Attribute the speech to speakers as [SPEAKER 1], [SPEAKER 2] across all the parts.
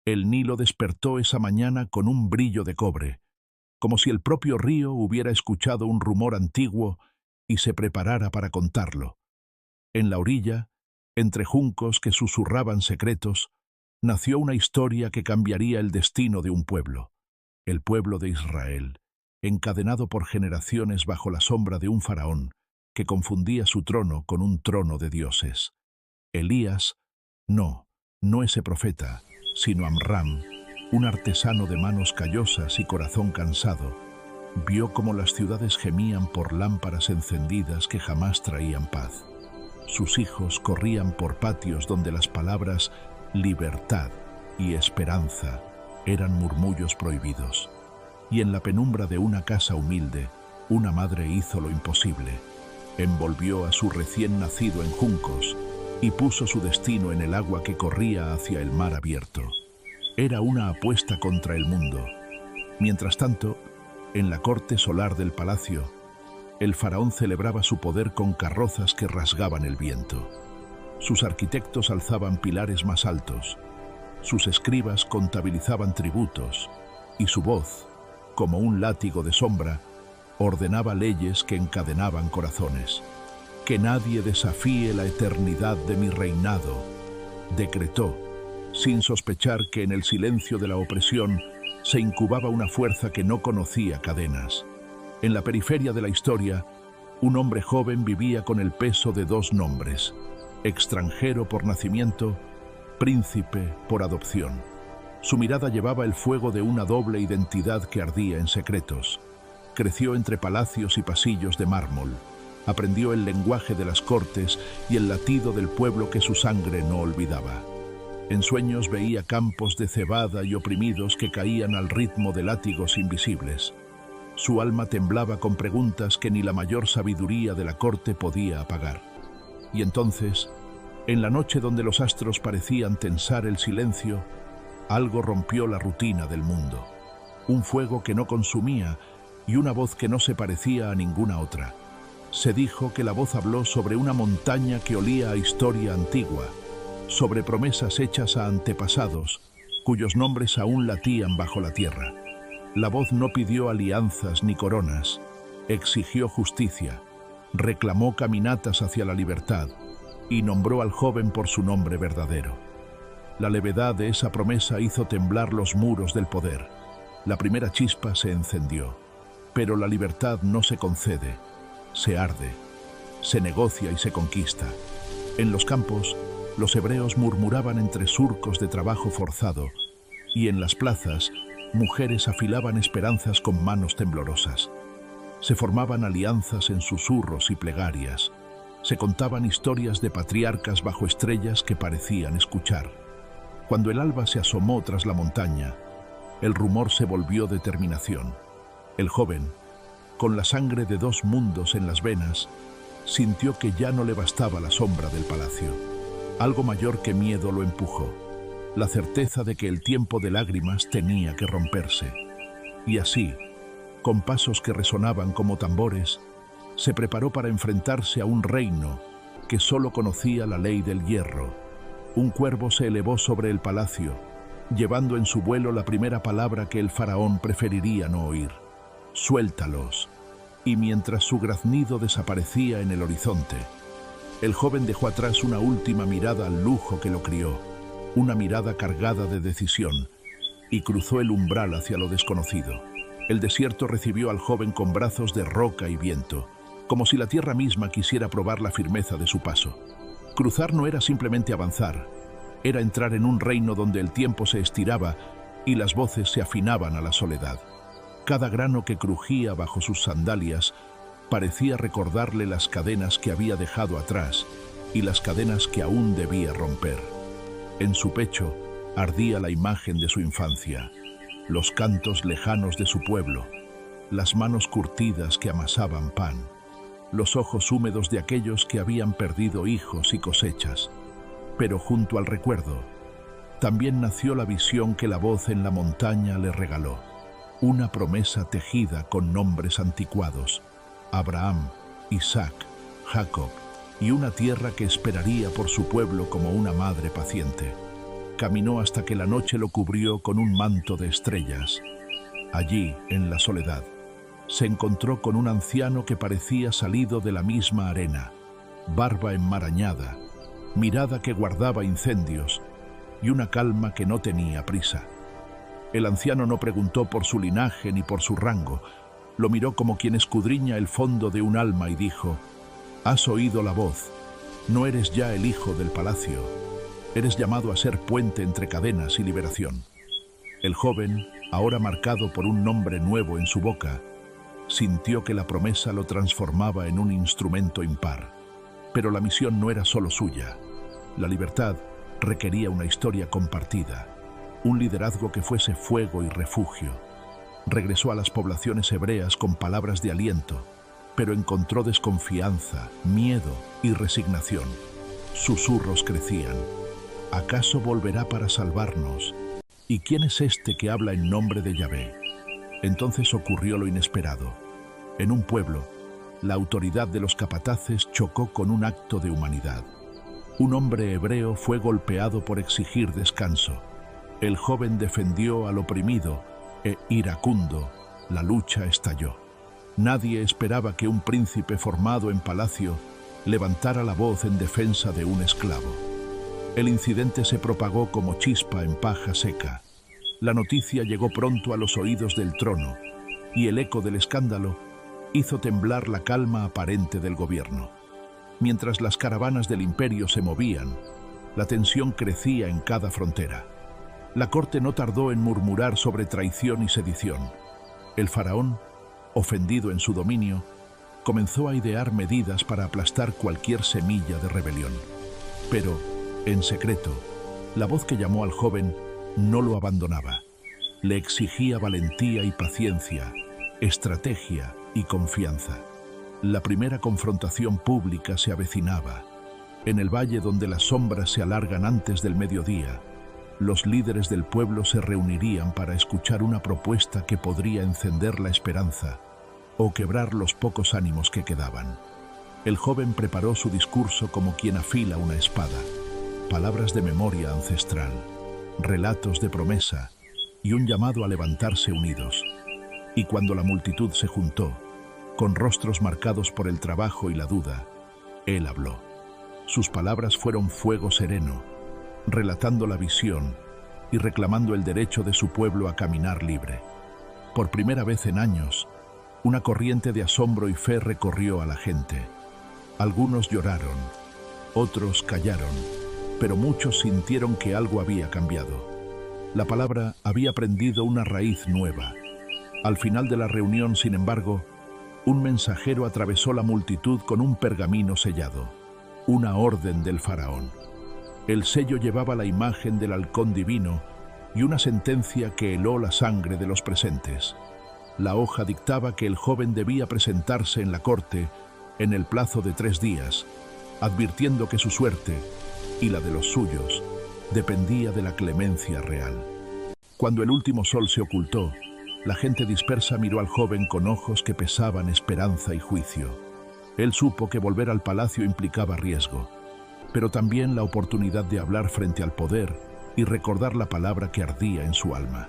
[SPEAKER 1] El Nilo despertó esa mañana con un brillo de cobre, como si el propio río hubiera escuchado un rumor antiguo y se preparara para contarlo. En la orilla, entre juncos que susurraban secretos, nació una historia que cambiaría el destino de un pueblo, el pueblo de Israel, encadenado por generaciones bajo la sombra de un faraón que confundía su trono con un trono de dioses. Elías, no ese profeta, sino Amram, un artesano de manos callosas y corazón cansado, vio cómo las ciudades gemían por lámparas encendidas que jamás traían paz. Sus hijos corrían por patios donde las palabras libertad y esperanza eran murmullos prohibidos. Y en la penumbra de una casa humilde, una madre hizo lo imposible. Envolvió a su recién nacido en juncos y puso su destino en el agua que corría hacia el mar abierto. Era una apuesta contra el mundo. Mientras tanto, en la corte solar del palacio, el faraón celebraba su poder con carrozas que rasgaban el viento. Sus arquitectos alzaban pilares más altos, sus escribas contabilizaban tributos, y su voz, como un látigo de sombra, ordenaba leyes que encadenaban corazones. Que nadie desafíe la eternidad de mi reinado, decretó, sin sospechar que en el silencio de la opresión se incubaba una fuerza que no conocía cadenas. En la periferia de la historia, un hombre joven vivía con el peso de dos nombres: extranjero por nacimiento, príncipe por adopción. Su mirada llevaba el fuego de una doble identidad que ardía en secretos. Creció entre palacios y pasillos de mármol. Aprendió el lenguaje de las cortes y el latido del pueblo que su sangre no olvidaba. En sueños veía campos de cebada y oprimidos que caían al ritmo de látigos invisibles. Su alma temblaba con preguntas que ni la mayor sabiduría de la corte podía apagar. Y entonces, en la noche donde los astros parecían tensar el silencio, algo rompió la rutina del mundo. Un fuego que no consumía y una voz que no se parecía a ninguna otra. Se dijo que la voz habló sobre una montaña que olía a historia antigua, sobre promesas hechas a antepasados, cuyos nombres aún latían bajo la tierra. La voz no pidió alianzas ni coronas, exigió justicia, reclamó caminatas hacia la libertad y nombró al joven por su nombre verdadero. La levedad de esa promesa hizo temblar los muros del poder. La primera chispa se encendió, pero la libertad no se concede, se arde, se negocia y se conquista. En los campos, los hebreos murmuraban entre surcos de trabajo forzado, y en las plazas, mujeres afilaban esperanzas con manos temblorosas. Se formaban alianzas en susurros y plegarias. Se contaban historias de patriarcas bajo estrellas que parecían escuchar. Cuando el alba se asomó tras la montaña, el rumor se volvió determinación. El joven, con la sangre de dos mundos en las venas, sintió que ya no le bastaba la sombra del palacio. Algo mayor que miedo lo empujó, la certeza de que el tiempo de lágrimas tenía que romperse. Y así, con pasos que resonaban como tambores, se preparó para enfrentarse a un reino que solo conocía la ley del hierro. Un cuervo se elevó sobre el palacio, llevando en su vuelo la primera palabra que el faraón preferiría no oír: suéltalos. Y mientras su graznido desaparecía en el horizonte, el joven dejó atrás una última mirada al lujo que lo crió, una mirada cargada de decisión, y cruzó el umbral hacia lo desconocido. El desierto recibió al joven con brazos de roca y viento, como si la tierra misma quisiera probar la firmeza de su paso. Cruzar no era simplemente avanzar, era entrar en un reino donde el tiempo se estiraba y las voces se afinaban a la soledad. Cada grano que crujía bajo sus sandalias parecía recordarle las cadenas que había dejado atrás y las cadenas que aún debía romper. En su pecho ardía la imagen de su infancia, los cantos lejanos de su pueblo, las manos curtidas que amasaban pan, los ojos húmedos de aquellos que habían perdido hijos y cosechas. Pero junto al recuerdo, también nació la visión que la voz en la montaña le regaló, una promesa tejida con nombres anticuados: Abraham, Isaac, Jacob, y una tierra que esperaría por su pueblo como una madre paciente. caminó hasta que la noche lo cubrió con un manto de estrellas. Allí, en la soledad, se encontró con un anciano que parecía salido de la misma arena, barba enmarañada, mirada que guardaba incendios y una calma que no tenía prisa. El anciano no preguntó por su linaje ni por su rango, lo miró como quien escudriña el fondo de un alma y dijo: «Has oído la voz, no eres ya el hijo del palacio, eres llamado a ser puente entre cadenas y liberación». El joven, ahora marcado por un nombre nuevo en su boca, sintió que la promesa lo transformaba en un instrumento impar. Pero la misión no era solo suya. La libertad requería una historia compartida, un liderazgo que fuese fuego y refugio. Regresó a las poblaciones hebreas con palabras de aliento, pero encontró desconfianza, miedo y resignación. Susurros crecían. ¿Acaso volverá para salvarnos? ¿Y quién es este que habla en nombre de Yahvé? Entonces ocurrió lo inesperado. En un pueblo, la autoridad de los capataces chocó con un acto de humanidad. Un hombre hebreo fue golpeado por exigir descanso. El joven defendió al oprimido e, iracundo, la lucha estalló. Nadie esperaba que un príncipe formado en palacio levantara la voz en defensa de un esclavo. El incidente se propagó como chispa en paja seca. La noticia llegó pronto a los oídos del trono, y el eco del escándalo hizo temblar la calma aparente del gobierno. Mientras las caravanas del imperio se movían, la tensión crecía en cada frontera. La corte no tardó en murmurar sobre traición y sedición. El faraón, ofendido en su dominio, comenzó a idear medidas para aplastar cualquier semilla de rebelión. Pero, en secreto, la voz que llamó al joven no lo abandonaba. Le exigía valentía y paciencia, estrategia y confianza. La primera confrontación pública se avecinaba. En el valle donde las sombras se alargan antes del mediodía, los líderes del pueblo se reunirían para escuchar una propuesta que podría encender la esperanza o quebrar los pocos ánimos que quedaban. El joven preparó su discurso como quien afila una espada. Palabras de memoria ancestral, relatos de promesa y un llamado a levantarse unidos. Y cuando la multitud se juntó, con rostros marcados por el trabajo y la duda, él habló. Sus palabras fueron fuego sereno, relatando la visión y reclamando el derecho de su pueblo a caminar libre. Por primera vez en años, una corriente de asombro y fe recorrió a la gente. Algunos lloraron, otros callaron, pero muchos sintieron que algo había cambiado. La palabra había prendido una raíz nueva. Al final de la reunión, sin embargo, un mensajero atravesó la multitud con un pergamino sellado, una orden del faraón. El sello llevaba la imagen del halcón divino y una sentencia que heló la sangre de los presentes. La hoja dictaba que el joven debía presentarse en la corte en el plazo de 3 días, advirtiendo que su suerte y la de los suyos dependía de la clemencia real. Cuando el último sol se ocultó, la gente dispersa miró al joven con ojos que pesaban esperanza y juicio. Él supo que volver al palacio implicaba riesgo, pero también la oportunidad de hablar frente al poder y recordar la palabra que ardía en su alma.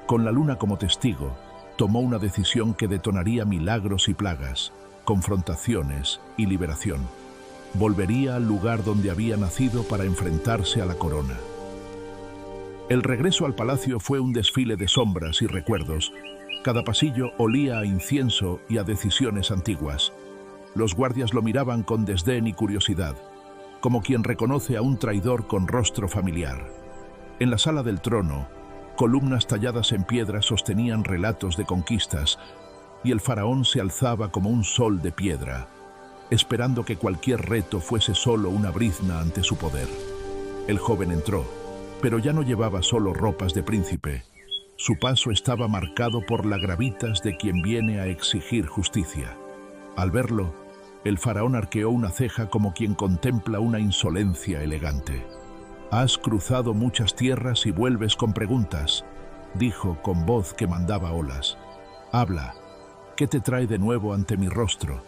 [SPEAKER 1] Con la luna como testigo, tomó una decisión que detonaría milagros y plagas, confrontaciones y liberación. Volvería al lugar donde había nacido para enfrentarse a la corona. El regreso al palacio fue un desfile de sombras y recuerdos. Cada pasillo olía a incienso y a decisiones antiguas. Los guardias lo miraban con desdén y curiosidad, como quien reconoce a un traidor con rostro familiar. En la sala del trono, columnas talladas en piedra sostenían relatos de conquistas, y el faraón se alzaba como un sol de piedra, esperando que cualquier reto fuese solo una brizna ante su poder. El joven entró, pero ya no llevaba solo ropas de príncipe. Su paso estaba marcado por la gravitas de quien viene a exigir justicia. Al verlo, el faraón arqueó una ceja como quien contempla una insolencia elegante. «Has cruzado muchas tierras y vuelves con preguntas», dijo con voz que mandaba olas. «Habla, ¿qué te trae de nuevo ante mi rostro?»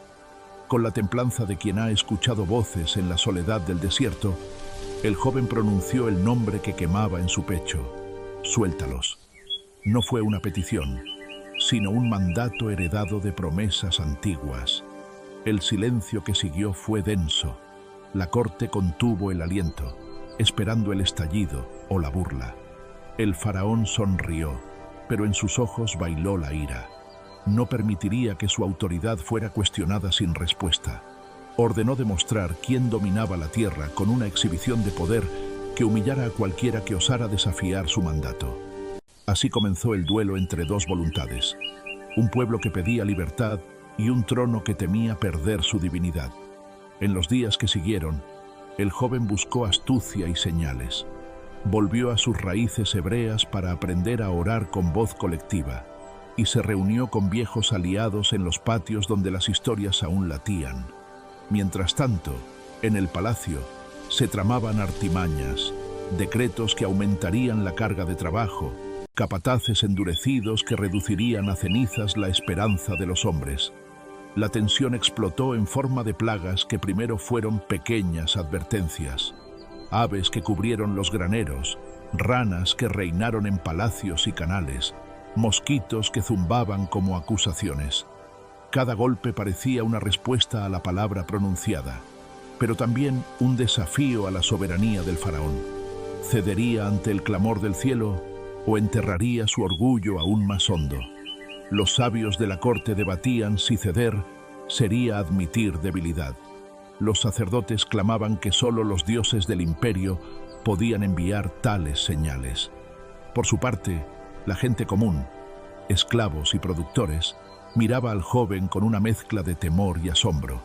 [SPEAKER 1] Con la templanza de quien ha escuchado voces en la soledad del desierto, el joven pronunció el nombre que quemaba en su pecho: suéltalos. No fue una petición, sino un mandato heredado de promesas antiguas. El silencio que siguió fue denso. La corte contuvo el aliento, esperando el estallido o la burla. El faraón sonrió, pero en sus ojos bailó la ira. No permitiría que su autoridad fuera cuestionada sin respuesta. Ordenó demostrar quién dominaba la tierra con una exhibición de poder que humillara a cualquiera que osara desafiar su mandato. Así comenzó el duelo entre dos voluntades: un pueblo que pedía libertad y un trono que temía perder su divinidad. En los días que siguieron, el joven buscó astucia y señales. Volvió a sus raíces hebreas para aprender a orar con voz colectiva, y se reunió con viejos aliados en los patios donde las historias aún latían. Mientras tanto, en el palacio, se tramaban artimañas, decretos que aumentarían la carga de trabajo, capataces endurecidos que reducirían a cenizas la esperanza de los hombres. La tensión explotó en forma de plagas que primero fueron pequeñas advertencias: aves que cubrieron los graneros, ranas que reinaron en palacios y canales, mosquitos que zumbaban como acusaciones. Cada golpe parecía una respuesta a la palabra pronunciada, pero también un desafío a la soberanía del faraón. ¿Cedería ante el clamor del cielo o enterraría su orgullo aún más hondo? Los sabios de la corte debatían si ceder sería admitir debilidad. Los sacerdotes clamaban que solo los dioses del imperio podían enviar tales señales. Por su parte, la gente común, esclavos y productores, miraba al joven con una mezcla de temor y asombro.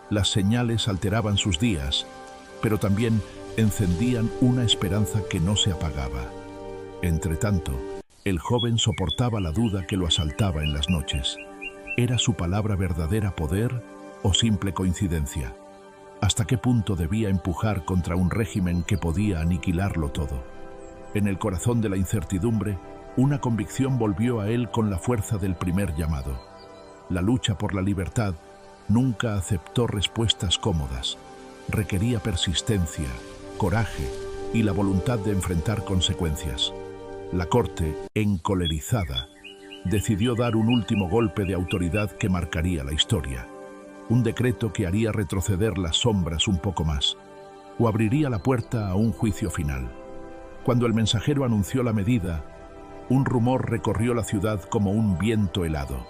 [SPEAKER 1] Las señales alteraban sus días, pero también encendían una esperanza que no se apagaba. Entretanto, el joven soportaba la duda que lo asaltaba en las noches. ¿Era su palabra verdadera poder o simple coincidencia? ¿Hasta qué punto debía empujar contra un régimen que podía aniquilarlo todo? En el corazón de la incertidumbre, una convicción volvió a él con la fuerza del primer llamado. La lucha por la libertad nunca aceptó respuestas cómodas. Requería persistencia, coraje y la voluntad de enfrentar consecuencias. La corte, encolerizada, decidió dar un último golpe de autoridad que marcaría la historia. Un decreto que haría retroceder las sombras un poco más, o abriría la puerta a un juicio final. Cuando el mensajero anunció la medida, un rumor recorrió la ciudad como un viento helado.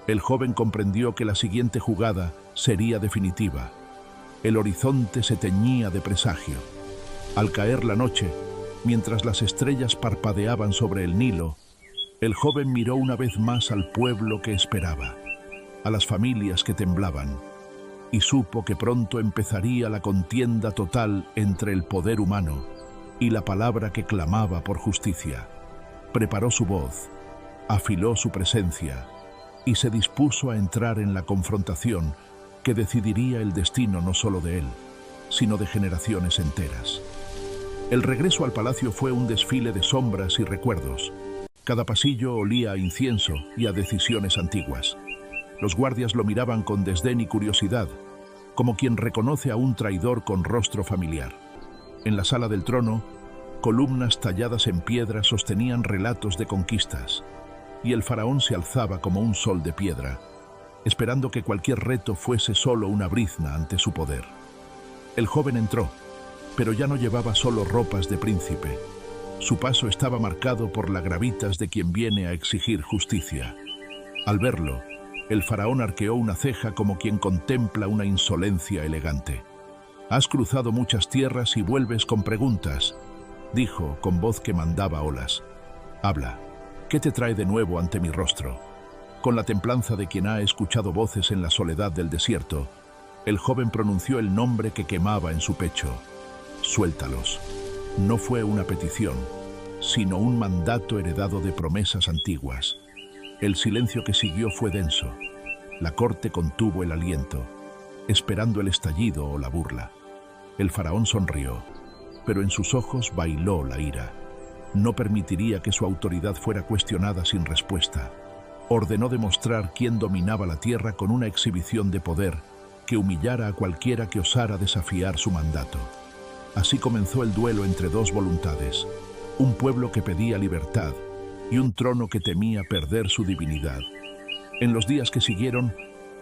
[SPEAKER 1] El joven comprendió que la siguiente jugada sería definitiva. El horizonte se teñía de presagio. Al caer la noche, mientras las estrellas parpadeaban sobre el Nilo, el joven miró una vez más al pueblo que esperaba, a las familias que temblaban, y supo que pronto empezaría la contienda total entre el poder humano y la palabra que clamaba por justicia. Preparó su voz, afiló su presencia y se dispuso a entrar en la confrontación que decidiría el destino no solo de él, sino de generaciones enteras. El regreso al palacio fue un desfile de sombras y recuerdos. Cada pasillo olía a incienso y a decisiones antiguas. Los guardias lo miraban con desdén y curiosidad, como quien reconoce a un traidor con rostro familiar. En la sala del trono, columnas talladas en piedra sostenían relatos de conquistas, y el faraón se alzaba como un sol de piedra, esperando que cualquier reto fuese solo una brizna ante su poder. El joven entró, pero ya no llevaba solo ropas de príncipe. Su paso estaba marcado por la gravitas de quien viene a exigir justicia. Al verlo, el faraón arqueó una ceja como quien contempla una insolencia elegante. «Has cruzado muchas tierras y vuelves con preguntas», dijo con voz que mandaba olas. «Habla, ¿qué te trae de nuevo ante mi rostro?» Con la templanza de quien ha escuchado voces en la soledad del desierto, el joven pronunció el nombre que quemaba en su pecho: «Suéltalos». No fue una petición, sino un mandato heredado de promesas antiguas. El silencio que siguió fue denso. La corte contuvo el aliento, esperando el estallido o la burla. El faraón sonrió, pero en sus ojos bailó la ira. No permitiría que su autoridad fuera cuestionada sin respuesta. Ordenó demostrar quién dominaba la tierra con una exhibición de poder que humillara a cualquiera que osara desafiar su mandato. Así comenzó el duelo entre dos voluntades, un pueblo que pedía libertad y un trono que temía perder su divinidad. En los días que siguieron,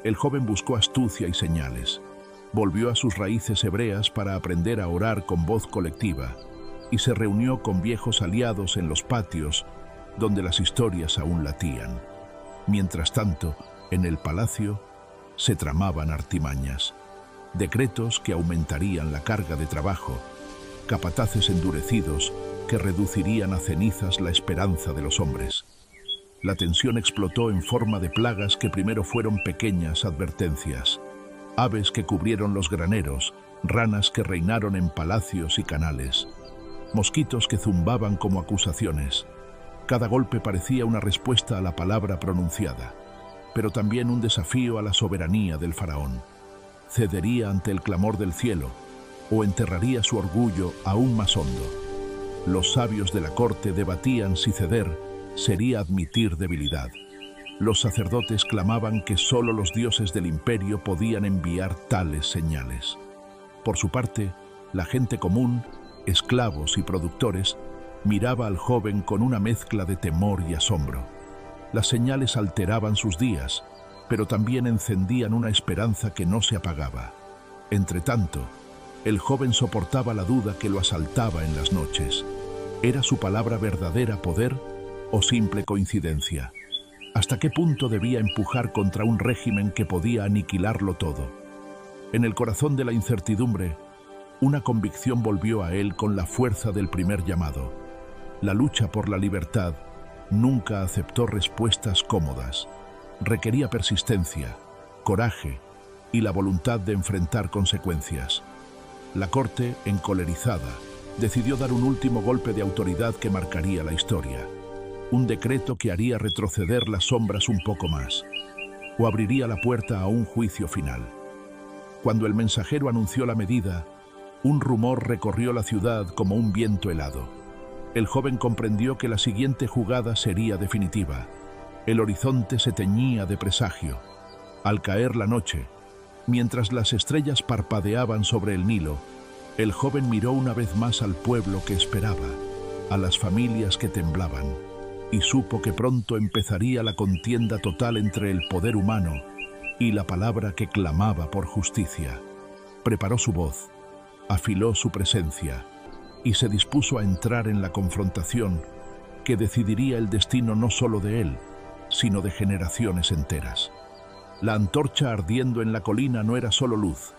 [SPEAKER 1] el joven buscó astucia y señales. Volvió a sus raíces hebreas para aprender a orar con voz colectiva y se reunió con viejos aliados en los patios donde las historias aún latían. Mientras tanto, en el palacio se tramaban artimañas, decretos que aumentarían la carga de trabajo, capataces endurecidos que reducirían a cenizas la esperanza de los hombres. La tensión explotó en forma de plagas que primero fueron pequeñas advertencias, aves que cubrieron los graneros, ranas que reinaron en palacios y canales, mosquitos que zumbaban como acusaciones. Cada golpe parecía una respuesta a la palabra pronunciada, pero también un desafío a la soberanía del faraón. ¿Cedería ante el clamor del cielo o enterraría su orgullo aún más hondo? Los sabios de la corte debatían si ceder sería admitir debilidad. Los sacerdotes clamaban que solo los dioses del imperio podían enviar tales señales. Por su parte, la gente común, esclavos y productores, miraba al joven con una mezcla de temor y asombro. Las señales alteraban sus días, pero también encendían una esperanza que no se apagaba. Entretanto, el joven soportaba la duda que lo asaltaba en las noches. ¿Era su palabra verdadera poder o simple coincidencia? ¿Hasta qué punto debía empujar contra un régimen que podía aniquilarlo todo? En el corazón de la incertidumbre, una convicción volvió a él con la fuerza del primer llamado. La lucha por la libertad nunca aceptó respuestas cómodas. Requería persistencia, coraje y la voluntad de enfrentar consecuencias. La corte, encolerizada, decidió dar un último golpe de autoridad que marcaría la historia. Un decreto que haría retroceder las sombras un poco más, o abriría la puerta a un juicio final. Cuando el mensajero anunció la medida, un rumor recorrió la ciudad como un viento helado. El joven comprendió que la siguiente jugada sería definitiva. El horizonte se teñía de presagio. Al caer la noche, mientras las estrellas parpadeaban sobre el Nilo, el joven miró una vez más al pueblo que esperaba, a las familias que temblaban, y supo que pronto empezaría la contienda total entre el poder humano y la palabra que clamaba por justicia. Preparó su voz, afiló su presencia y se dispuso a entrar en la confrontación que decidiría el destino no solo de él, sino de generaciones enteras. La antorcha ardiendo en la colina no era solo luz,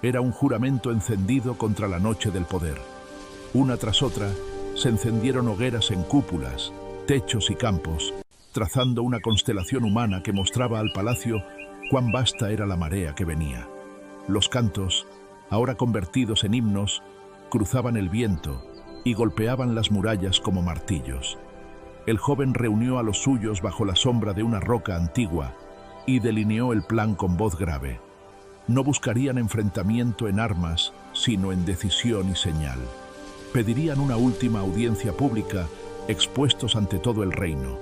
[SPEAKER 1] era un juramento encendido contra la noche del poder. Una tras otra, se encendieron hogueras en cúpulas, techos y campos, trazando una constelación humana que mostraba al palacio cuán vasta era la marea que venía. Los cantos, ahora convertidos en himnos, cruzaban el viento y golpeaban las murallas como martillos. El joven reunió a los suyos bajo la sombra de una roca antigua y delineó el plan con voz grave. No buscarían enfrentamiento en armas, sino en decisión y señal. Pedirían una última audiencia pública, expuestos ante todo el reino,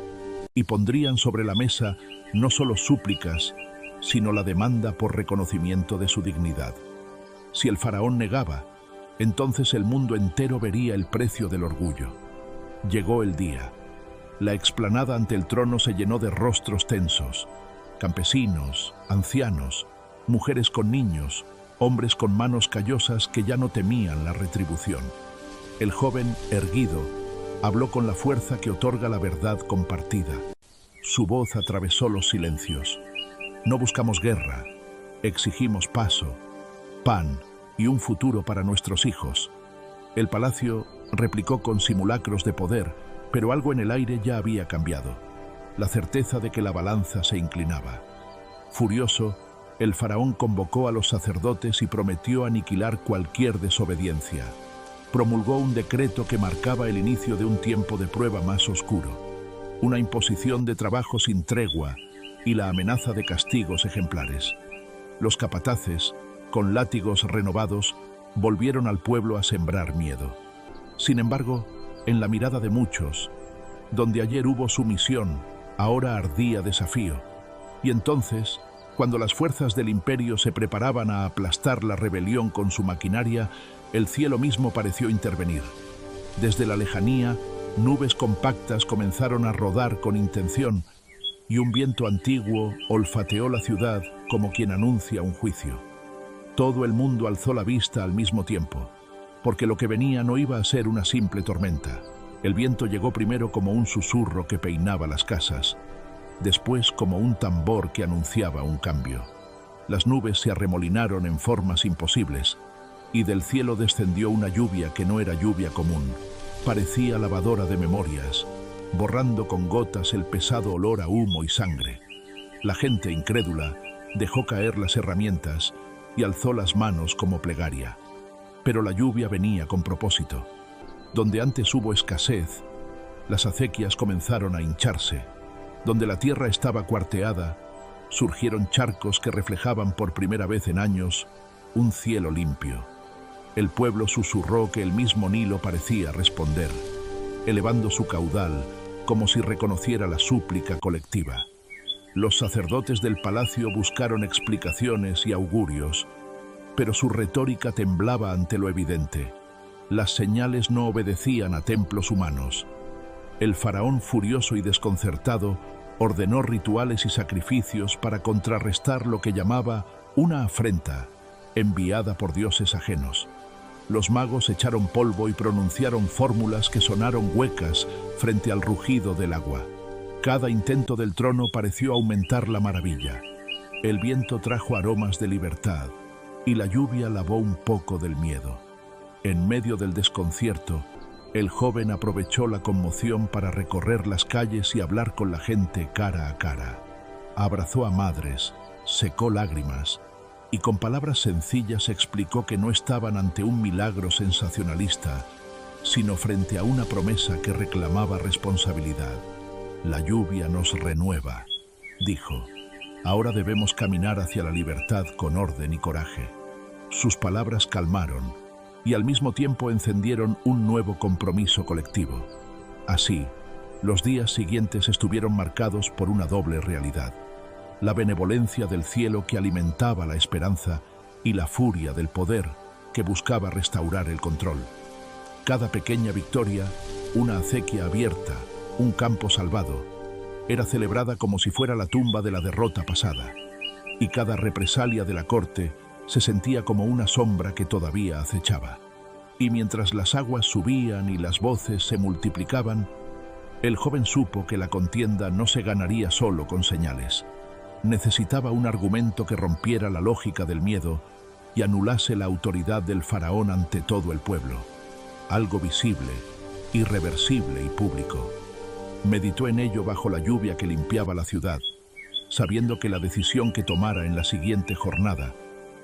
[SPEAKER 1] y pondrían sobre la mesa no solo súplicas, sino la demanda por reconocimiento de su dignidad. Si el faraón negaba, entonces el mundo entero vería el precio del orgullo. Llegó el día. La explanada ante el trono se llenó de rostros tensos, campesinos, ancianos, mujeres con niños, hombres con manos callosas que ya no temían la retribución. El joven, erguido, habló con la fuerza que otorga la verdad compartida. Su voz atravesó los silencios. No buscamos guerra, exigimos paso, pan y un futuro para nuestros hijos. El palacio replicó con simulacros de poder, pero algo en el aire ya había cambiado. La certeza de que la balanza se inclinaba. Furioso, el faraón convocó a los sacerdotes y prometió aniquilar cualquier desobediencia. Promulgó un decreto que marcaba el inicio de un tiempo de prueba más oscuro, una imposición de trabajo sin tregua y la amenaza de castigos ejemplares. Los capataces, con látigos renovados, volvieron al pueblo a sembrar miedo. Sin embargo, en la mirada de muchos, donde ayer hubo sumisión, ahora ardía desafío. Y entonces, Cuando las fuerzas del imperio se preparaban a aplastar la rebelión con su maquinaria, el cielo mismo pareció intervenir. Desde la lejanía, nubes compactas comenzaron a rodar con intención y un viento antiguo olfateó la ciudad como quien anuncia un juicio. Todo el mundo alzó la vista al mismo tiempo, porque lo que venía no iba a ser una simple tormenta. El viento llegó primero como un susurro que peinaba las casas, después como un tambor que anunciaba un cambio. Las nubes se arremolinaron en formas imposibles, y del cielo descendió una lluvia que no era lluvia común. Parecía lavadora de memorias, borrando con gotas el pesado olor a humo y sangre. La gente incrédula dejó caer las herramientas y alzó las manos como plegaria. Pero la lluvia venía con propósito. Donde antes hubo escasez, las acequias comenzaron a hincharse. Donde la tierra estaba cuarteada, surgieron charcos que reflejaban por primera vez en años un cielo limpio. El pueblo susurró que el mismo Nilo parecía responder, elevando su caudal como si reconociera la súplica colectiva. Los sacerdotes del palacio buscaron explicaciones y augurios, pero su retórica temblaba ante lo evidente. Las señales no obedecían a templos humanos. El faraón, furioso y desconcertado, ordenó rituales y sacrificios para contrarrestar lo que llamaba una afrenta enviada por dioses ajenos. Los magos echaron polvo y pronunciaron fórmulas que sonaron huecas frente al rugido del agua. Cada intento del trono pareció aumentar la maravilla. El viento trajo aromas de libertad y la lluvia lavó un poco del miedo. En medio del desconcierto, el joven aprovechó la conmoción para recorrer las calles y hablar con la gente cara a cara. Abrazó a madres, secó lágrimas y con palabras sencillas explicó que no estaban ante un milagro sensacionalista, sino frente a una promesa que reclamaba responsabilidad. La lluvia nos renueva, dijo. Ahora debemos caminar hacia la libertad con orden y coraje. Sus palabras calmaron y al mismo tiempo encendieron un nuevo compromiso colectivo. Así, los días siguientes estuvieron marcados por una doble realidad: la benevolencia del cielo que alimentaba la esperanza y la furia del poder que buscaba restaurar el control. Cada pequeña victoria, una acequia abierta, un campo salvado, era celebrada como si fuera la tumba de la derrota pasada, y cada represalia de la corte se sentía como una sombra que todavía acechaba. Y mientras las aguas subían y las voces se multiplicaban, el joven supo que la contienda no se ganaría solo con señales. Necesitaba un argumento que rompiera la lógica del miedo y anulase la autoridad del faraón ante todo el pueblo. Algo visible, irreversible y público. Meditó en ello bajo la lluvia que limpiaba la ciudad, sabiendo que la decisión que tomara en la siguiente jornada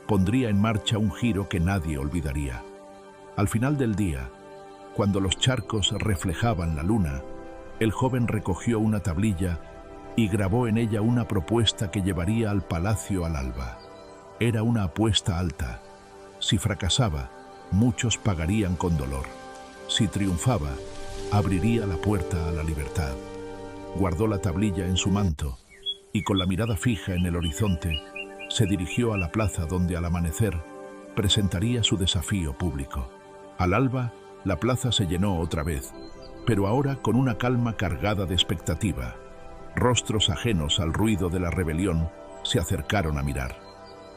[SPEAKER 1] pondría en marcha un giro que nadie olvidaría. Al final del día, cuando los charcos reflejaban la luna, el joven recogió una tablilla y grabó en ella una propuesta que llevaría al palacio al alba. Era una apuesta alta. Si fracasaba, muchos pagarían con dolor. Si triunfaba, abriría la puerta a la libertad. Guardó la tablilla en su manto y con la mirada fija en el horizonte, se dirigió a la plaza donde al amanecer presentaría su desafío público. Al alba, la plaza se llenó otra vez, pero ahora con una calma cargada de expectativa. Rostros ajenos al ruido de la rebelión se acercaron a mirar.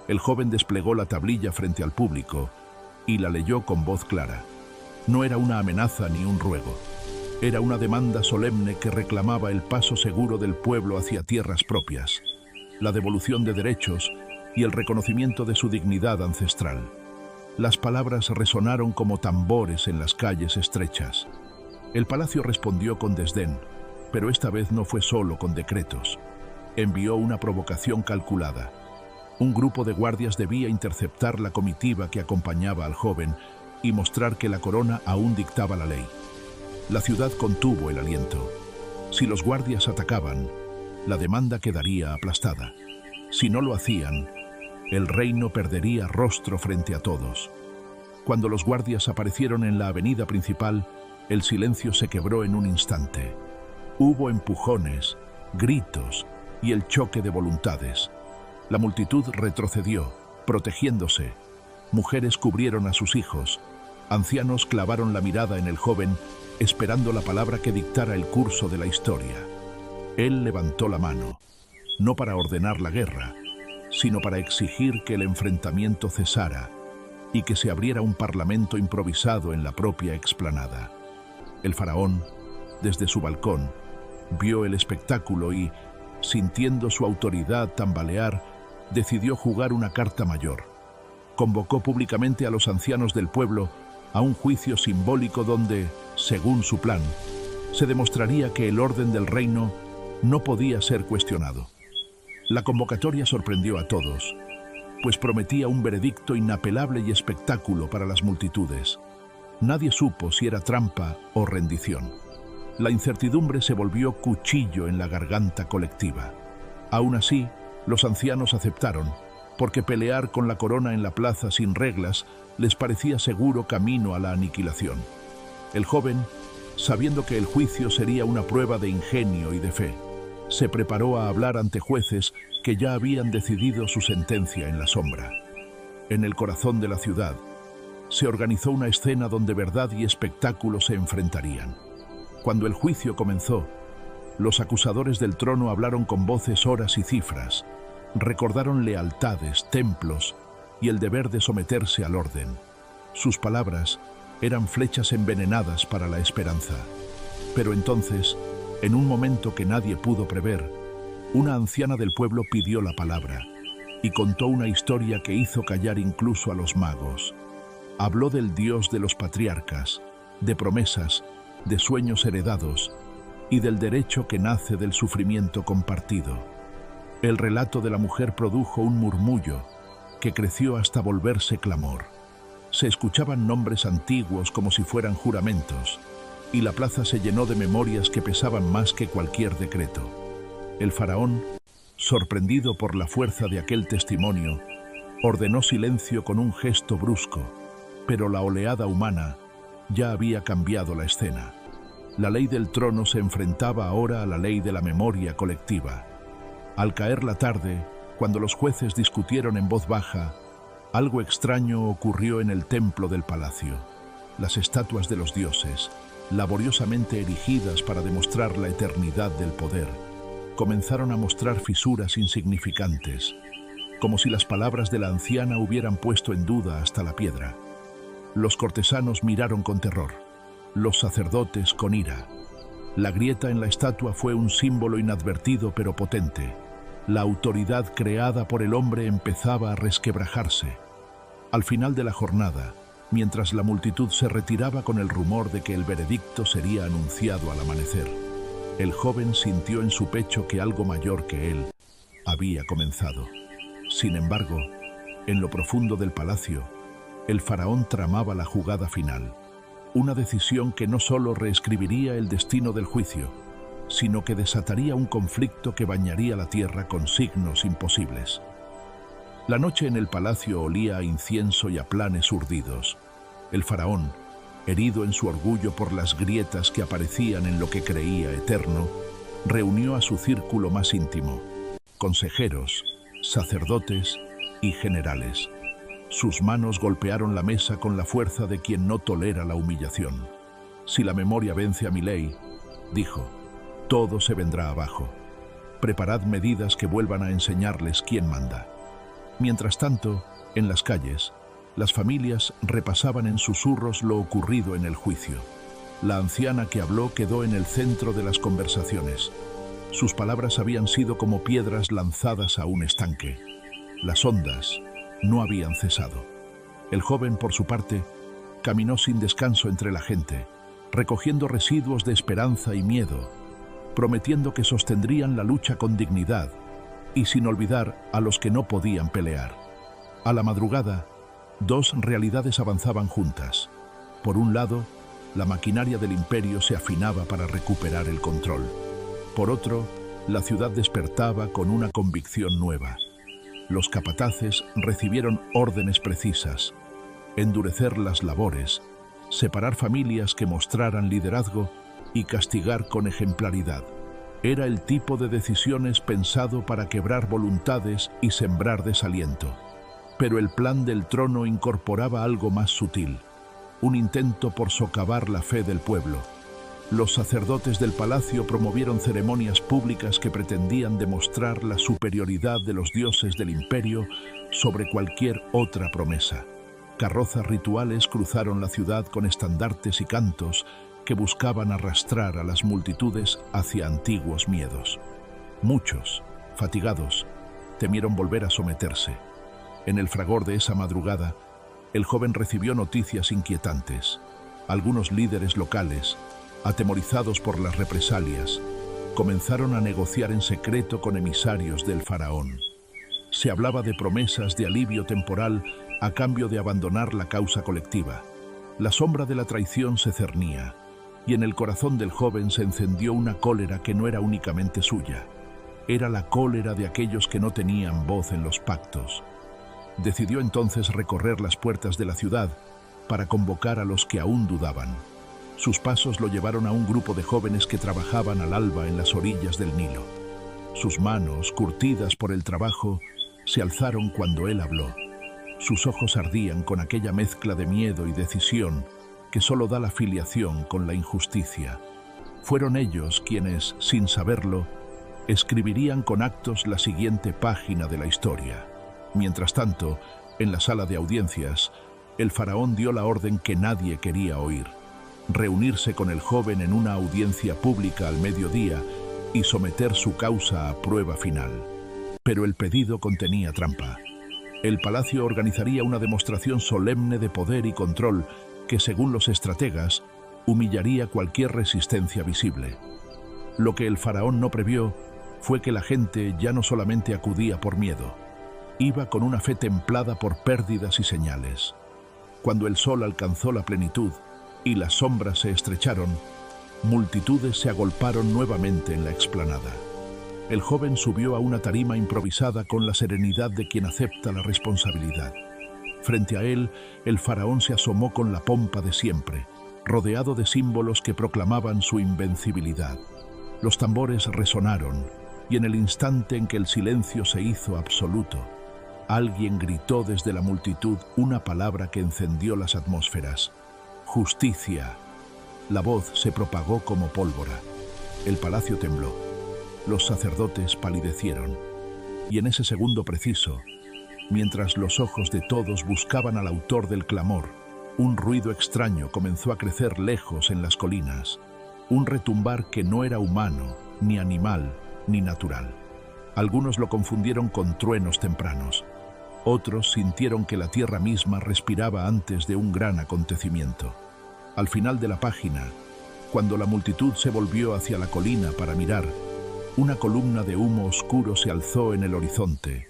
[SPEAKER 1] El joven desplegó la tablilla frente al público y la leyó con voz clara. No era una amenaza ni un ruego. Era una demanda solemne que reclamaba el paso seguro del pueblo hacia tierras propias, la devolución de derechos y el reconocimiento de su dignidad ancestral. Las palabras resonaron como tambores en las calles estrechas. El palacio respondió con desdén, pero esta vez no fue solo con decretos. Envió una provocación calculada. Un grupo de guardias debía interceptar la comitiva que acompañaba al joven y mostrar que la corona aún dictaba la ley. La ciudad contuvo el aliento. Si los guardias atacaban, la demanda quedaría aplastada. Si no lo hacían, el reino perdería rostro frente a todos. Cuando los guardias aparecieron en la avenida principal, el silencio se quebró en un instante. Hubo empujones, gritos y el choque de voluntades. La multitud retrocedió, protegiéndose. Mujeres cubrieron a sus hijos. Ancianos clavaron la mirada en el joven, esperando la palabra que dictara el curso de la historia. Él levantó la mano, no para ordenar la guerra, sino para exigir que el enfrentamiento cesara y que se abriera un parlamento improvisado en la propia explanada. El faraón, desde su balcón, vio el espectáculo y, sintiendo su autoridad tambalear, decidió jugar una carta mayor. Convocó públicamente a los ancianos del pueblo a un juicio simbólico donde, según su plan, se demostraría que el orden del reino no podía ser cuestionado. La convocatoria sorprendió a todos, pues prometía un veredicto inapelable y espectáculo para las multitudes. Nadie supo si era trampa o rendición. La incertidumbre se volvió cuchillo en la garganta colectiva. Aún así, los ancianos aceptaron, porque pelear con la corona en la plaza sin reglas les parecía seguro camino a la aniquilación. El joven, sabiendo que el juicio sería una prueba de ingenio y de fe, se preparó a hablar ante jueces que ya habían decidido su sentencia en la sombra. En el corazón de la ciudad, se organizó una escena donde verdad y espectáculo se enfrentarían. Cuando el juicio comenzó, los acusadores del trono hablaron con voces, horas y cifras, recordaron lealtades, templos y el deber de someterse al orden. Sus palabras eran flechas envenenadas para la esperanza. Pero entonces, en un momento que nadie pudo prever, una anciana del pueblo pidió la palabra y contó una historia que hizo callar incluso a los magos. Habló del Dios de los patriarcas, de promesas, de sueños heredados y del derecho que nace del sufrimiento compartido. El relato de la mujer produjo un murmullo que creció hasta volverse clamor. Se escuchaban nombres antiguos como si fueran juramentos, y la plaza se llenó de memorias que pesaban más que cualquier decreto. El faraón, sorprendido por la fuerza de aquel testimonio, ordenó silencio con un gesto brusco, pero la oleada humana ya había cambiado la escena. La ley del trono se enfrentaba ahora a la ley de la memoria colectiva. Al caer la tarde, cuando los jueces discutieron en voz baja, algo extraño ocurrió en el templo del palacio. Las estatuas de los dioses, laboriosamente erigidas para demostrar la eternidad del poder, comenzaron a mostrar fisuras insignificantes, como si las palabras de la anciana hubieran puesto en duda hasta la piedra. Los cortesanos miraron con terror, los sacerdotes con ira. La grieta en la estatua fue un símbolo inadvertido pero potente. La autoridad creada por el hombre empezaba a resquebrajarse. Al final de la jornada, mientras la multitud se retiraba con el rumor de que el veredicto sería anunciado al amanecer, el joven sintió en su pecho que algo mayor que él había comenzado. Sin embargo, en lo profundo del palacio, el faraón tramaba la jugada final, una decisión que no solo reescribiría el destino del juicio, sino que desataría un conflicto que bañaría la tierra con signos imposibles. La noche en el palacio olía a incienso y a planes urdidos. El faraón, herido en su orgullo por las grietas que aparecían en lo que creía eterno, reunió a su círculo más íntimo, consejeros, sacerdotes y generales. Sus manos golpearon la mesa con la fuerza de quien no tolera la humillación. Si la memoria vence a mi ley, dijo, todo se vendrá abajo. Preparad medidas que vuelvan a enseñarles quién manda. Mientras tanto, en las calles, las familias repasaban en susurros lo ocurrido en el juicio. La anciana que habló quedó en el centro de las conversaciones. Sus palabras habían sido como piedras lanzadas a un estanque. Las ondas no habían cesado. El joven, por su parte, caminó sin descanso entre la gente, recogiendo residuos de esperanza y miedo, prometiendo que sostendrían la lucha con dignidad y sin olvidar a los que no podían pelear. A la madrugada, dos realidades avanzaban juntas. Por un lado, la maquinaria del imperio se afinaba para recuperar el control. Por otro, la ciudad despertaba con una convicción nueva. Los capataces recibieron órdenes precisas: endurecer las labores, separar familias que mostraran liderazgo y castigar con ejemplaridad. Era el tipo de decisiones pensado para quebrar voluntades y sembrar desaliento. Pero el plan del trono incorporaba algo más sutil, un intento por socavar la fe del pueblo. Los sacerdotes del palacio promovieron ceremonias públicas que pretendían demostrar la superioridad de los dioses del imperio sobre cualquier otra promesa. Carrozas rituales cruzaron la ciudad con estandartes y cantos que buscaban arrastrar a las multitudes hacia antiguos miedos. Muchos, fatigados, temieron volver a someterse. En el fragor de esa madrugada, el joven recibió noticias inquietantes. Algunos líderes locales, atemorizados por las represalias, comenzaron a negociar en secreto con emisarios del faraón. Se hablaba de promesas de alivio temporal a cambio de abandonar la causa colectiva. La sombra de la traición se cernía, y en el corazón del joven se encendió una cólera que no era únicamente suya. Era la cólera de aquellos que no tenían voz en los pactos. Decidió entonces recorrer las puertas de la ciudad para convocar a los que aún dudaban. Sus pasos lo llevaron a un grupo de jóvenes que trabajaban al alba en las orillas del Nilo. Sus manos, curtidas por el trabajo, se alzaron cuando él habló. Sus ojos ardían con aquella mezcla de miedo y decisión que solo da la filiación con la injusticia. Fueron ellos quienes, sin saberlo, escribirían con actos la siguiente página de la historia. Mientras tanto, en la sala de audiencias, el faraón dio la orden que nadie quería oír: reunirse con el joven en una audiencia pública al mediodía y someter su causa a prueba final. Pero el pedido contenía trampa. El palacio organizaría una demostración solemne de poder y control que, según los estrategas, humillaría cualquier resistencia visible. Lo que el faraón no previó fue que la gente ya no solamente acudía por miedo, iba con una fe templada por pérdidas y señales. Cuando el sol alcanzó la plenitud y las sombras se estrecharon, multitudes se agolparon nuevamente en la explanada. El joven subió a una tarima improvisada con la serenidad de quien acepta la responsabilidad. Frente a él, el faraón se asomó con la pompa de siempre, rodeado de símbolos que proclamaban su invencibilidad. Los tambores resonaron, y en el instante en que el silencio se hizo absoluto, alguien gritó desde la multitud una palabra que encendió las atmósferas: ¡justicia! La voz se propagó como pólvora. El palacio tembló. Los sacerdotes palidecieron. Y en ese segundo preciso, mientras los ojos de todos buscaban al autor del clamor, un ruido extraño comenzó a crecer lejos en las colinas. Un retumbar que no era humano, ni animal, ni natural. Algunos lo confundieron con truenos tempranos. Otros sintieron que la tierra misma respiraba antes de un gran acontecimiento. Al final de la página, cuando la multitud se volvió hacia la colina para mirar, una columna de humo oscuro se alzó en el horizonte,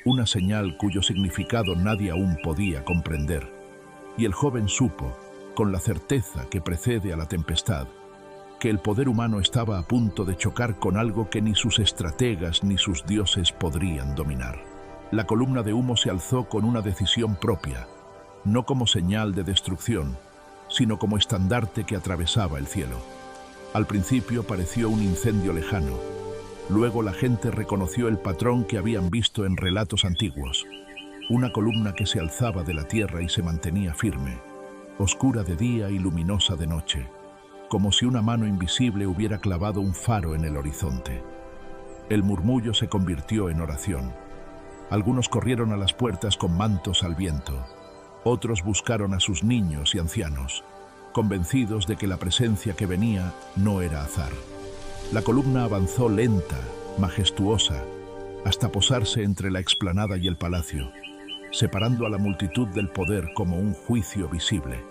[SPEAKER 1] una señal cuyo significado nadie aún podía comprender. Y el joven supo, con la certeza que precede a la tempestad, que el poder humano estaba a punto de chocar con algo que ni sus estrategas ni sus dioses podrían dominar. La columna de humo se alzó con una decisión propia, no como señal de destrucción, sino como estandarte que atravesaba el cielo. Al principio pareció un incendio lejano. Luego la gente reconoció el patrón que habían visto en relatos antiguos. Una columna que se alzaba de la tierra y se mantenía firme, oscura de día y luminosa de noche, como si una mano invisible hubiera clavado un faro en el horizonte. El murmullo se convirtió en oración. Algunos corrieron a las puertas con mantos al viento. Otros buscaron a sus niños y ancianos, convencidos de que la presencia que venía no era azar. La columna avanzó lenta, majestuosa, hasta posarse entre la explanada y el palacio, separando a la multitud del poder como un juicio visible.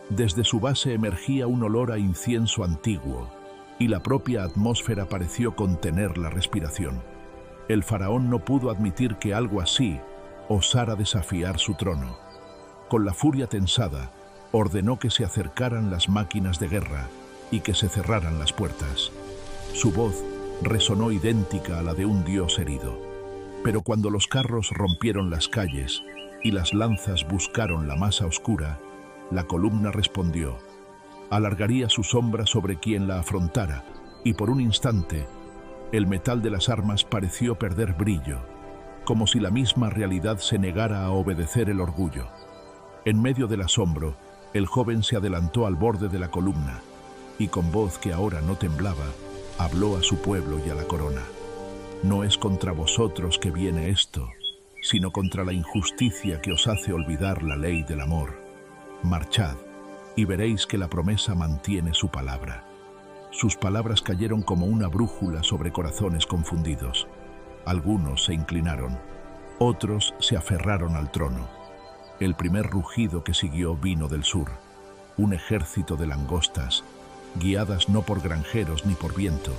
[SPEAKER 1] Desde su base emergía un olor a incienso antiguo, y la propia atmósfera pareció contener la respiración. El faraón no pudo admitir que algo así osara desafiar su trono. Con la furia tensada, ordenó que se acercaran las máquinas de guerra y que se cerraran las puertas. Su voz resonó idéntica a la de un dios herido. Pero cuando los carros rompieron las calles y las lanzas buscaron la masa oscura, la columna respondió. Alargaría su sombra sobre quien la afrontara, y por un instante El metal de las armas pareció perder brillo, como si la misma realidad se negara a obedecer el orgullo. En medio del asombro, el joven se adelantó al borde de la columna y con voz que ahora no temblaba, habló a su pueblo y a la corona. No es contra vosotros que viene esto, sino contra la injusticia que os hace olvidar la ley del amor. Marchad, y veréis que la promesa mantiene su palabra. Sus palabras cayeron como una brújula sobre corazones confundidos. Algunos se inclinaron, otros se aferraron al trono. El primer rugido que siguió vino del sur, un ejército de langostas, guiadas no por granjeros ni por viento,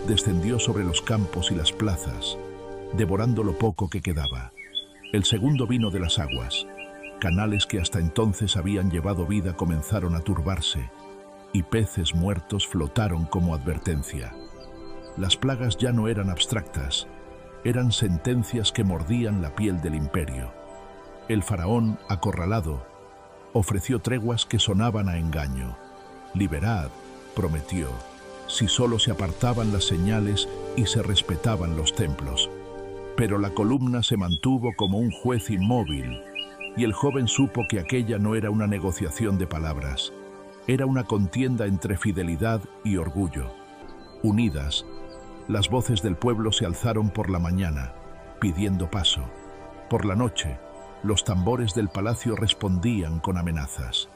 [SPEAKER 1] descendió sobre los campos y las plazas, devorando lo poco que quedaba. El segundo vino de las aguas. Canales que hasta entonces habían llevado vida comenzaron a turbarse, y peces muertos flotaron como advertencia. Las plagas ya no eran abstractas, eran sentencias que mordían la piel del imperio. El faraón, acorralado, ofreció treguas que sonaban a engaño. Liberad, prometió, si solo se apartaban las señales y se respetaban los templos. Pero la columna se mantuvo como un juez inmóvil, y el joven supo que aquella no era una negociación de palabras, era una contienda entre fidelidad y orgullo. Unidas, las voces del pueblo se alzaron por la mañana, pidiendo paso. Por la noche, los tambores del palacio respondían con amenazas.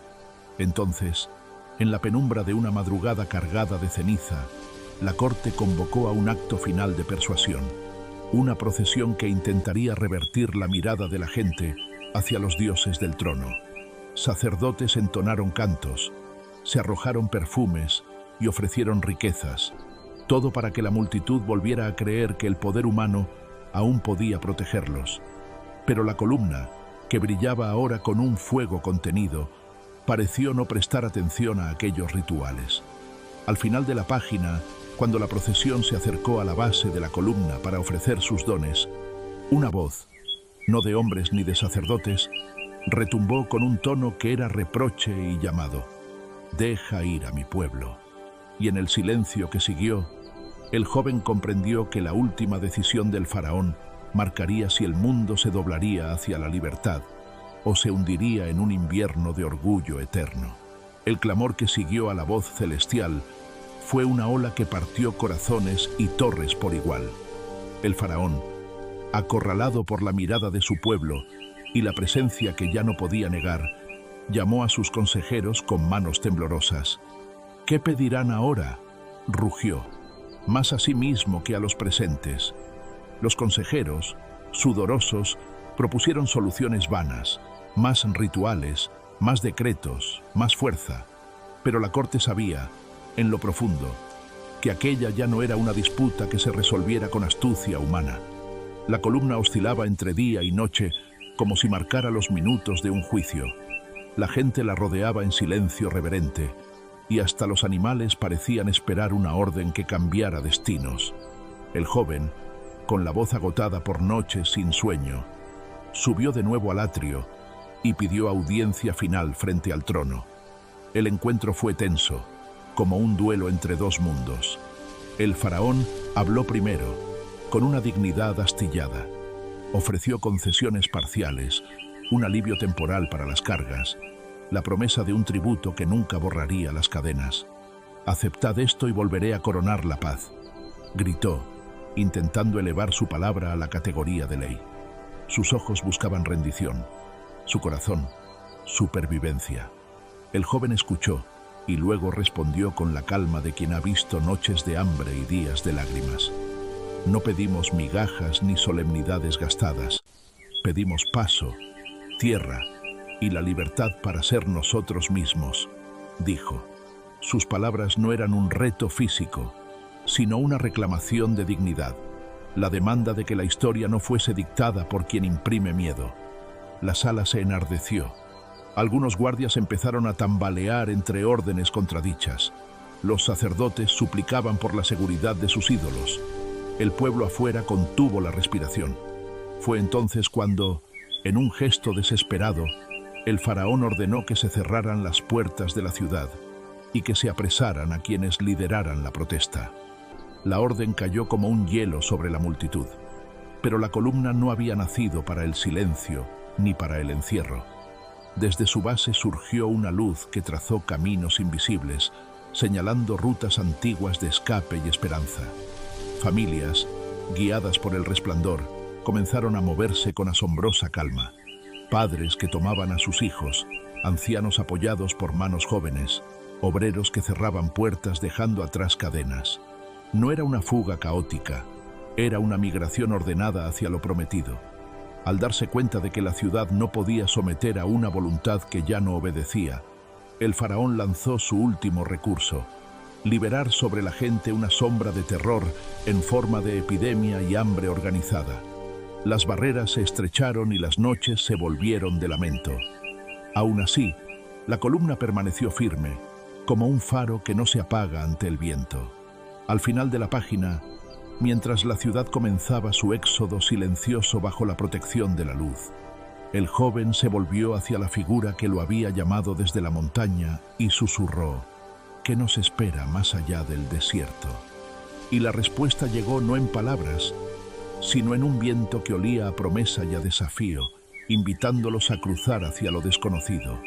[SPEAKER 1] Entonces, en la penumbra de una madrugada cargada de ceniza, la corte convocó a un acto final de persuasión, una procesión que intentaría revertir la mirada de la gente hacia los dioses del trono. Sacerdotes entonaron cantos, se arrojaron perfumes y ofrecieron riquezas, todo para que la multitud volviera a creer que el poder humano aún podía protegerlos. Pero la columna, que brillaba ahora con un fuego contenido, pareció no prestar atención a aquellos rituales. Al final de la página, cuando la procesión se acercó a la base de la columna para ofrecer sus dones, una voz, no de hombres ni de sacerdotes, retumbó con un tono que era reproche y llamado: «Deja ir a mi pueblo». Y en el silencio que siguió, el joven comprendió que la última decisión del faraón marcaría si el mundo se doblaría hacia la libertad o se hundiría en un invierno de orgullo eterno. El clamor que siguió a la voz celestial fue una ola que partió corazones y torres por igual. El faraón, acorralado por la mirada de su pueblo y la presencia que ya no podía negar, llamó a sus consejeros con manos temblorosas. «¿Qué pedirán ahora?», rugió, más a sí mismo que a los presentes. Los consejeros, sudorosos, propusieron soluciones vanas, más rituales, más decretos, más fuerza. Pero la corte sabía, en lo profundo, que aquella ya no era una disputa que se resolviera con astucia humana. La columna oscilaba entre día y noche como si marcara los minutos de un juicio. La gente la rodeaba en silencio reverente, y hasta los animales parecían esperar una orden que cambiara destinos. El joven, con la voz agotada por noches sin sueño, subió de nuevo al atrio y pidió audiencia final frente al trono. El encuentro fue tenso, como un duelo entre dos mundos. El faraón habló primero, con una dignidad astillada. Ofreció concesiones parciales, un alivio temporal para las cargas, la promesa de un tributo que nunca borraría las cadenas. «Aceptad esto y volveré a coronar la paz», gritó, intentando elevar su palabra a la categoría de ley. Sus ojos buscaban rendición, su corazón, supervivencia. El joven escuchó y luego respondió con la calma de quien ha visto noches de hambre y días de lágrimas. «No pedimos migajas ni solemnidades gastadas, pedimos paso, tierra y la libertad para ser nosotros mismos», dijo. Sus palabras no eran un reto físico, sino una reclamación de dignidad, la demanda de que la historia no fuese dictada por quien imprime miedo. La sala se enardeció. Algunos guardias empezaron a tambalear entre órdenes contradichas. Los sacerdotes suplicaban por la seguridad de sus ídolos. El pueblo afuera contuvo la respiración. Fue entonces cuando, en un gesto desesperado, el faraón ordenó que se cerraran las puertas de la ciudad y que se apresaran a quienes lideraran la protesta. La orden cayó como un hielo sobre la multitud. Pero la columna no había nacido para el silencio ni para el encierro. Desde su base surgió una luz que trazó caminos invisibles, señalando rutas antiguas de escape y esperanza. Familias, guiadas por el resplandor, comenzaron a moverse con asombrosa calma. Padres que tomaban a sus hijos, ancianos apoyados por manos jóvenes, obreros que cerraban puertas dejando atrás cadenas. No era una fuga caótica, era una migración ordenada hacia lo prometido. Al darse cuenta de que la ciudad no podía someter a una voluntad que ya no obedecía, el faraón lanzó su último recurso: liberar sobre la gente una sombra de terror en forma de epidemia y hambre organizada. Las barreras se estrecharon y las noches se volvieron de lamento. Aún así, la columna permaneció firme, como un faro que no se apaga ante el viento. Al final de la página, mientras la ciudad comenzaba su éxodo silencioso bajo la protección de la luz, el joven se volvió hacia la figura que lo había llamado desde la montaña y susurró: ¿qué nos espera más allá del desierto? Y la respuesta llegó no en palabras, sino en un viento que olía a promesa y a desafío, invitándolos a cruzar hacia lo desconocido.